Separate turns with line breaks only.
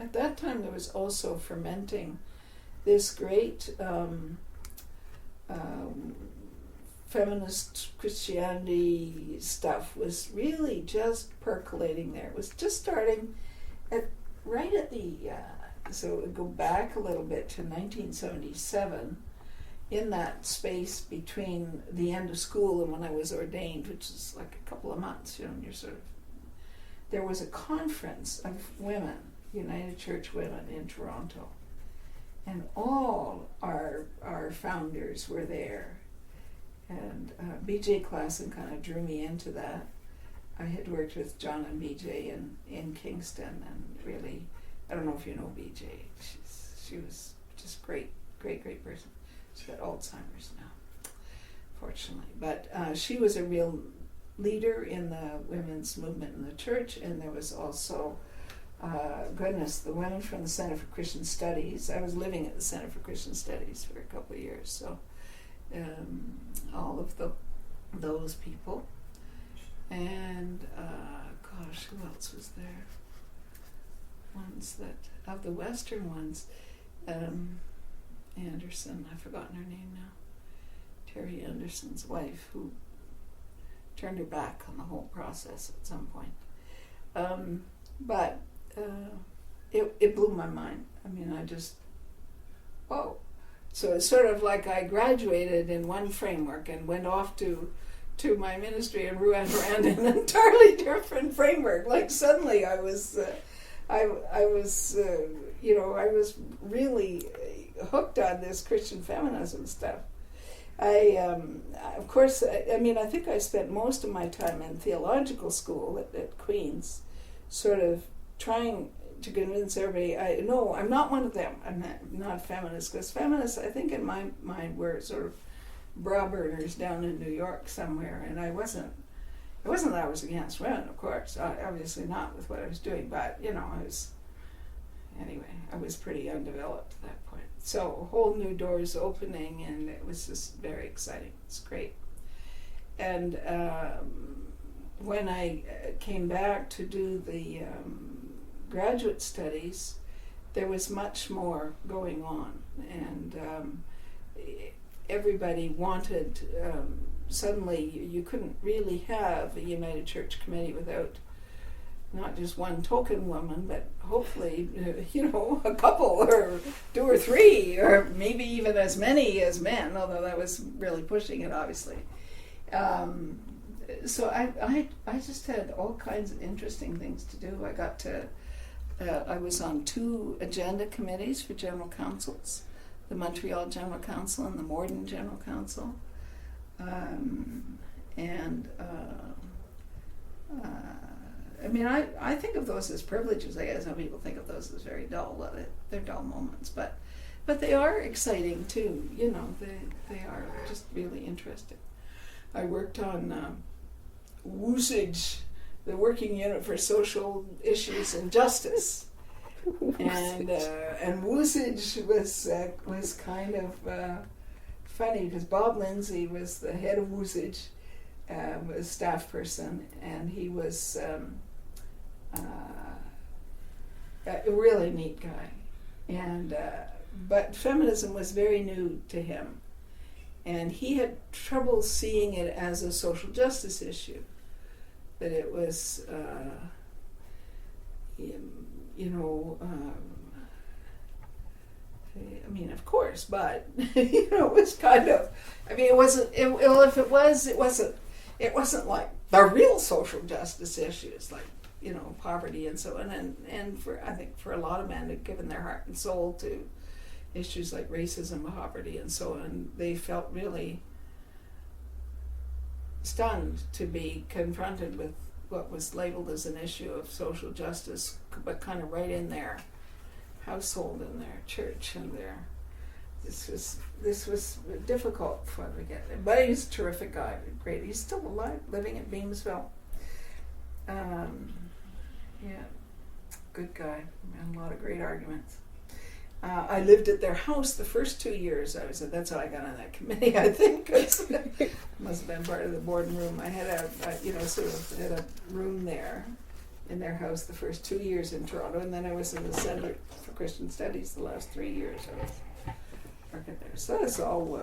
at that time there was also fermenting this great feminist Christianity stuff was really just percolating there. It was just starting right at the, so it would go back a little bit to 1977, in that space between the end of school and when I was ordained, which is like a couple of months, and you're sort of, there was a conference of women, United Church Women in Toronto, and all our founders were there. And B.J. Klassen kind of drew me into that. I had worked with John and B.J. in Kingston, and really, I don't know if you know B.J. She was just great person. She's got Alzheimer's now, fortunately. But she was a real leader in the women's movement in the church, and there was also, the women from the Center for Christian Studies. I was living at the Center for Christian Studies for a couple of years, so all of those people. And, who else was there? Ones that, of the Western ones, Anderson, I've forgotten her name now. Terry Anderson's wife, who turned her back on the whole process at some point. But it blew my mind. I mean, I just, whoa. So it's sort of like I graduated in one framework and went off to my ministry in Rouen-Noranda in an entirely different framework. Like suddenly I was really hooked on this Christian feminism stuff. I think I spent most of my time in theological school at Queen's, sort of trying to convince everybody, I'm not one of them. I'm not feminist, because feminists, I think in my mind, were sort of bra burners down in New York somewhere, and it wasn't that I was against women, of course, obviously not with what I was doing, but, I was pretty undeveloped at that point. So whole new doors opening, and it was just very exciting. It's great. And when I came back to do the graduate studies, there was much more going on, and everybody wanted, suddenly you couldn't really have a United Church Committee without not just one token woman, but hopefully, a couple or two or three, or maybe even as many as men, although that was really pushing it, obviously. So I just had all kinds of interesting things to do. I was on 2 agenda committees for general councils, the Montreal General Council and the Morden General Council. I think of those as privileges. I guess some people think of those as very dull. They're dull moments, but they are exciting too. They are just really interesting. I worked on WUSAGE, the Working Unit for Social Issues and Justice, and WUSAGE was kind of funny, because Bob Lindsay was the head of WUSAGE, was a staff person, and he was a really neat guy, and but feminism was very new to him, and he had trouble seeing it as a social justice issue, that it was of course, but it was kind of, it wasn't like the real social justice issues, like poverty and so on, and I think for a lot of men who'd given their heart and soul to issues like racism, poverty, and so on, they felt really stunned to be confronted with what was labeled as an issue of social justice, but kind of right in their household, in their church, and this was difficult for them to get there. But he's a terrific guy, great. He's still alive, living at Beamsville. Good guy. And a lot of great arguments. I lived at their house the first 2 years I was at. That's how I got on that committee, I think. Must have been part of the board room. I had had a room there, in their house the first 2 years in Toronto, and then I was in the Centre for Christian Studies the last 3 years I was working there. So that's all